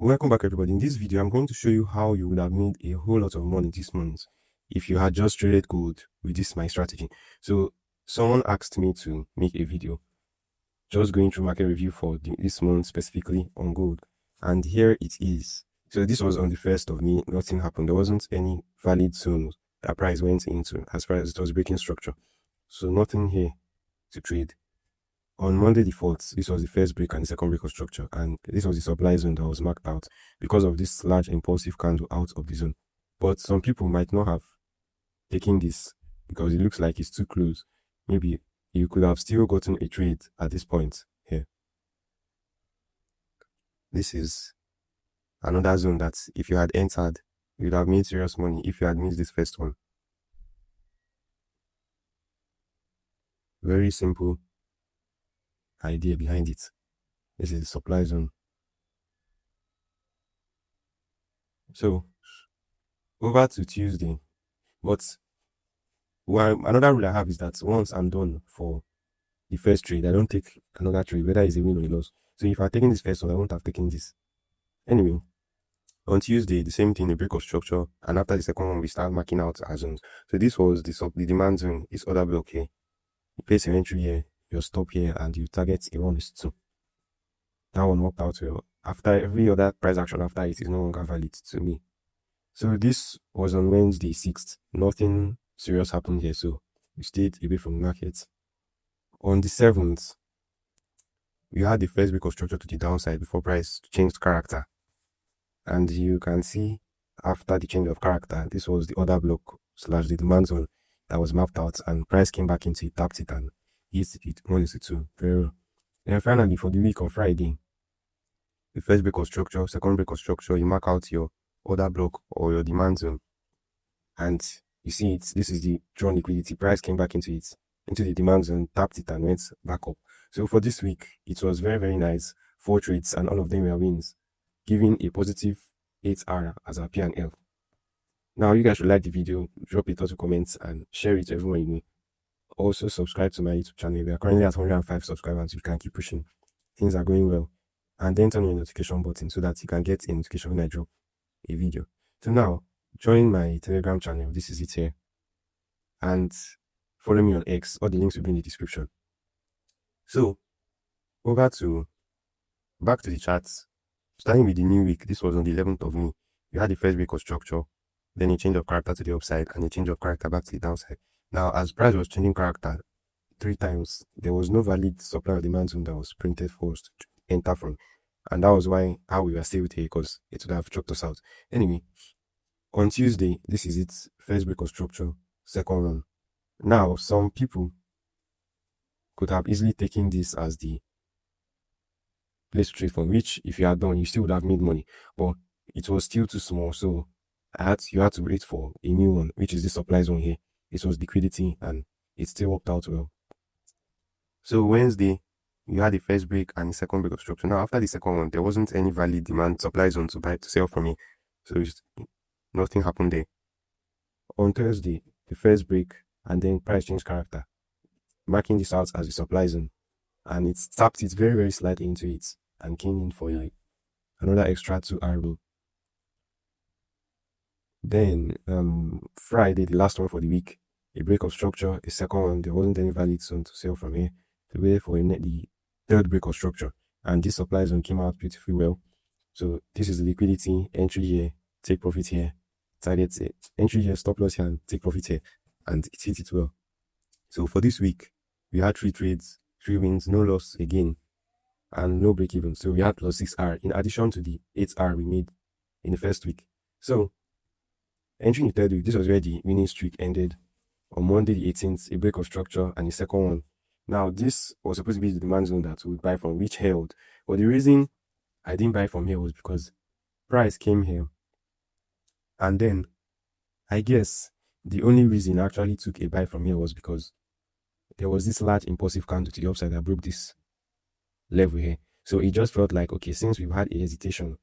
Welcome back, everybody. In this video, I'm going to show you how you would have made a whole lot of money this month if you had just traded gold with this my strategy. So someone asked me to make a video just going through market review for this month specifically on gold, and here it is. So this was on the 1st of May. Nothing happened. There wasn't any valid zone that price went into as far as it was breaking structure, so nothing here to trade. On Monday the 4th, this was the first break and the second break of structure, and this was the supply zone that was marked out because of this large impulsive candle out of the zone. But some people might not have taken this because it looks like it's too close. Maybe you could have still gotten a trade at this point here. This is another zone that if you had entered, you would have made serious money if you had missed this first one. Very simple idea behind it. This is the supply zone. So over to Tuesday. But another rule I have is that once I'm done for the first trade, I don't take another trade, whether it's a win or a loss. So if I've taken this first one, I won't have taken this. Anyway, on Tuesday, the same thing, a break of structure, and after the second one, we start marking out our zones. So this was the demand zone, this other block here. You place your entry here, your stop here, and you target a 1:2. That one worked out well. After every other price action after it is no longer valid to me. So this was on Wednesday 6th. Nothing serious happened here, so we stayed away from the market. On the 7th, we had the first break of structure to the downside before price changed character. And you can see after the change of character, this was the other block / the demand zone that was mapped out, and price came back into it, tapped it, and hit it 1:2. Very well. Then finally, for the week on Friday, the first break of structure, second break of structure, you mark out your order block or your demand zone, and you see it. This is the drawn liquidity. Price came back into it, into the demand zone, tapped it, and went back up. So for this week, it was very, very nice. 4 trades, and all of them were wins, giving a positive 8R as our P&L. Now, you guys should like the video, drop a lot of comments, and share it to everyone you know. Also, subscribe to my YouTube channel. We are currently at 105 subscribers. You can keep pushing. Things are going well. And then turn on your notification button so that you can get a notification when I drop a video. So now, join my Telegram channel. This is it here. And follow me on X. All the links will be in the description. So, back to the charts. Starting with the new week, this was on the 11th of May. You had the first break of structure, then a change of character to the upside, and a change of character back to the downside. Now, as price was changing character 3 times, there was no valid supply or demand zone that was printed for us to enter from. And that was how we were still here, because it would have choked us out. Anyway, on Tuesday, this is it. First break of structure, second run. Now, some people could have easily taken this as the place to trade from, which if you had done, you still would have made money. But it was still too small, so you had to wait for a new one, which is the supply zone here. It was liquidity, and it still worked out well. So Wednesday, you had the first break and the second break of structure. Now, after the second one, there wasn't any valid demand supply zone to sell from here, so nothing happened there. On Thursday, the first break, and then price change character, marking this out as the supply zone, and it tapped it very, very slightly into it and came in for another extra 2R row. Then Friday, the last one for the week, a break of structure, a second one. There wasn't any valid zone to sell from here. So we waited for the third break of structure, and this supply zone came out beautifully well. So this is the liquidity. Entry here, take profit here, target it. Entry here, stop loss here, and take profit here, and it hit it well. So for this week, we had 3 trades, 3 wins, no loss again, and no break even. So we had plus 6R in addition to the 8R we made in the first week. So entering the third week, this was where the winning streak ended. On Monday the 18th, a break of structure and the second one. Now, this was supposed to be the demand zone that we would buy from, which held. But the reason I didn't buy from here was because price came here. And then, I guess, the only reason I actually took a buy from here was because there was this large impulsive candle to the upside that broke this level here. So it just felt like, okay, since we've had a hesitation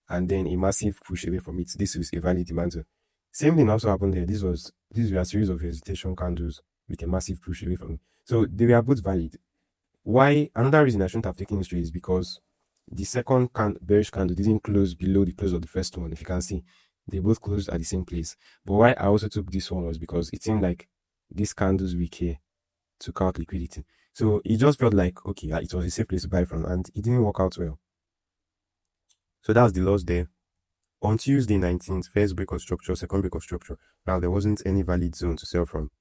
and then a massive push away from it, this is a valid demand zone. Same thing also happened here. These were a series of hesitation candles with a massive push away from it. So they were both valid. Why? Another reason I shouldn't have taken this trade is because the second bearish candle didn't close below the close of the first one. If you can see, they both closed at the same place. But why I also took this one was because it seemed like this candle's week here took out liquidity. So it just felt like, okay, it was a safe place to buy from, and it didn't work out well. So that's the loss there. On Tuesday 19th, first break of structure, second break of structure. Now, there wasn't any valid zone to sell from.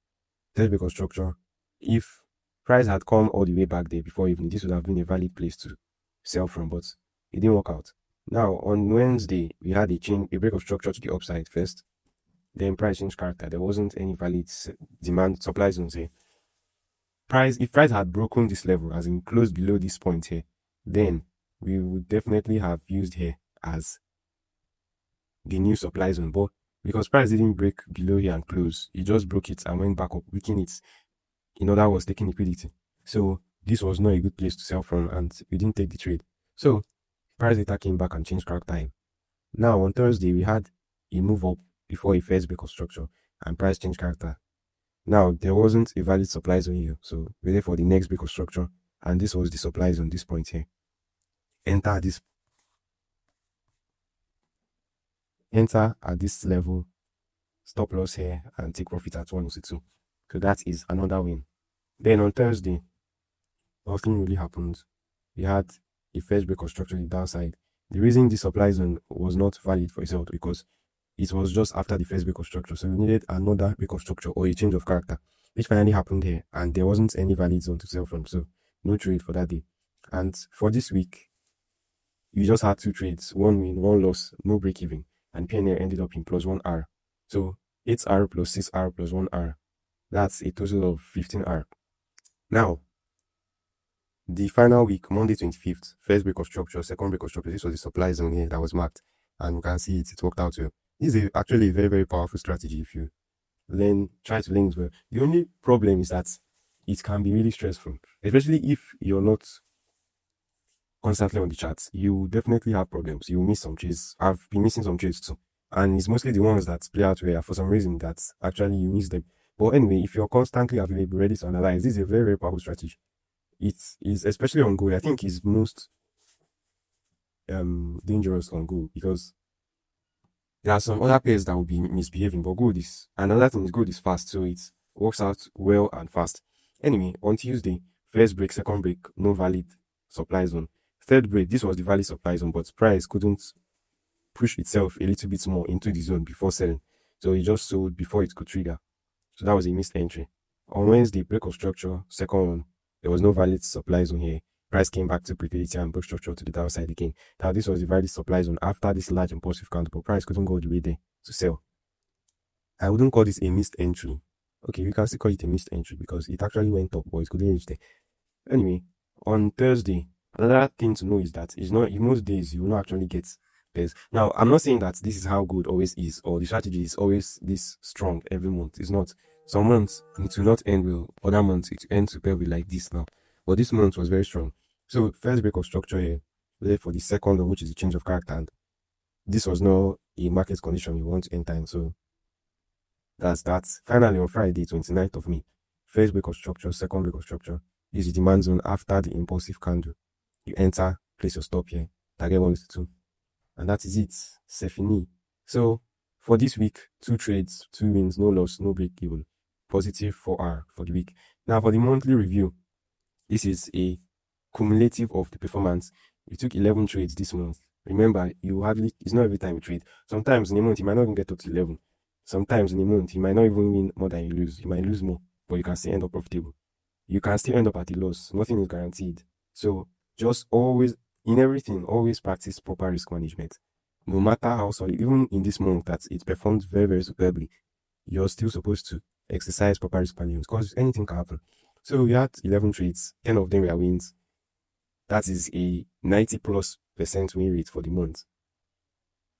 Third break of structure, if price had come all the way back there before evening, this would have been a valid place to sell from, but it didn't work out. Now, on Wednesday, we had a break of structure to the upside first. Then price changed character. There wasn't any valid demand supply zones here. If price had broken this level, as in closed below this point here, then we would definitely have used here as the new supply zone. But because price didn't break below here and close, it just broke it and went back up, weakening it. In other words, taking liquidity. So this was not a good place to sell from, and we didn't take the trade. So price later came back and changed character. Now on Thursday, we had a move up before a first break of structure, and price changed character. Now there wasn't a valid supply zone here, so we're there for the next break of structure, and this was the supply zone, this point here. Enter at this level, stop loss here, and take profit at 102. So that is another win. Then on Thursday, nothing really happened. We had a first break of structure on the downside. The reason the supply zone was not valid for itself because it was just after the first break of structure. So we needed another break of structure or a change of character, which finally happened here, and there wasn't any valid zone to sell from. So no trade for that day. And for this week, we just had 2 trades, 1 win, 1 loss, no break even. And PNL ended up in plus 1R. So 8R plus 6R plus 1R. That's a total of 15R. Now, the final week, Monday 25th, first break of structure, second break of structure. This was the supply zone here that was marked. And you can see it worked out well. This is actually a very, very powerful strategy if you try to learn it well. The only problem is that it can be really stressful, especially if you're not constantly on the charts. You definitely have problems. You will miss some trades. I've been missing some trades too. And it's mostly the ones that play out where for some reason that actually you miss them. But anyway, if you're constantly available, ready to analyze, this is a very, very powerful strategy. It is, especially on Go, I think is most dangerous on Go because there are some other players that will be misbehaving, but Gold is, another thing is Gold is fast, so it works out well and fast. Anyway, on Tuesday, first break, second break, no valid supply zone. Third break, this was the valid supply zone, but price couldn't push itself a little bit more into the zone before selling. So it just sold before it could trigger. So that was a missed entry. On Wednesday, break of structure, second one, there was no valid supply zone here. Price came back to liquidity and broke structure to the downside again. Now, this was the valid supply zone after this large impulsive candle, but price couldn't go all the way there to sell. I wouldn't call this a missed entry. Okay, we can still call it a missed entry because it actually went up, but it couldn't reach there. Anyway, on Thursday, another thing to know is that it's not, in most days, you will not actually get pairs. Now, I'm not saying that this is how good always is, or the strategy is always this strong every month. It's not. Some months, it will not end well. Other months, it will end super well like this now. But this month was very strong. So, first break of structure here, there for the second one, which is the change of character. And this was not a market condition we want to enter in. So, that's that. Finally, on Friday, 29th of May, first break of structure, second break of structure. This is the demand zone after the impulsive candle. You enter, place your stop here, target 102. And that is it. C'est fini. So, for this week, 2 trades, 2 wins, no loss, no break even. Positive 4R for the week. Now, for the monthly review, this is a cumulative of the performance. We took 11 trades this month. Remember, it's not every time you trade. Sometimes in a month, you might not even get up to 11. Sometimes in a month, you might not even win more than you lose. You might lose more, but you can still end up profitable. You can still end up at a loss. Nothing is guaranteed. So, just always, in everything, always practice proper risk management. No matter how solid, even in this month that it performed very, very superbly, you're still supposed to exercise proper risk management because anything can happen. So we had 11 trades, 10 of them were wins. That is a 90+% win rate for the month.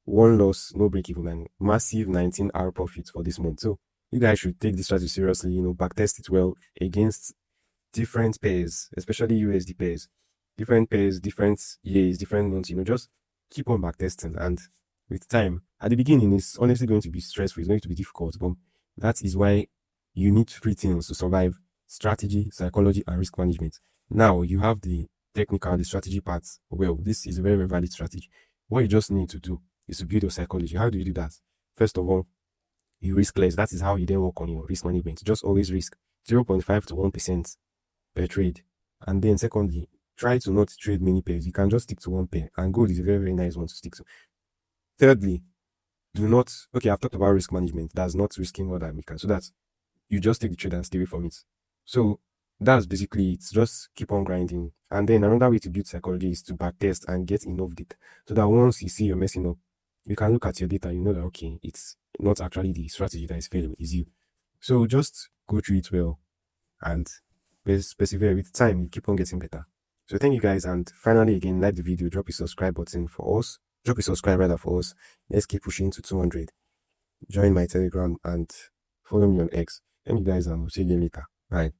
1 loss, no break even, and massive 19R profit for this month. So you guys should take this strategy seriously, backtest it well against different pairs, especially USD pairs. Different pairs, different years, different months, just keep on backtesting. And with time, at the beginning, it's honestly going to be stressful, it's going to be difficult, but that is why you need 3 things to survive: strategy, psychology, and risk management. Now you have the technical, the strategy parts, well, this is a very, very valid strategy. What you just need to do is to build your psychology. How do you do that? First of all, you risk less. That is how you then work on your risk management. Just always risk 0.5 to 1% per trade. And then secondly, try to not trade many pairs. You can just stick to one pair, and gold is a very, very nice one to stick to. Thirdly, do not, okay, I've talked about risk management. That's not risking more than we can. So that's, you just take the trade and stay away from it. So that's basically it. Just keep on grinding. And then another way to build psychology is to backtest and get enough data. So that once you see you're messing up, you can look at your data, you know that, okay, it's not actually the strategy that is failing, it's you. So just go through it well and persevere. With time, you keep on getting better. So thank you guys, and finally again, like the video, drop a subscribe button for us. Drop a subscribe rather for us. Let's keep pushing to 200. Join my Telegram and follow me on X. Thank you guys, and we'll see you later. Bye.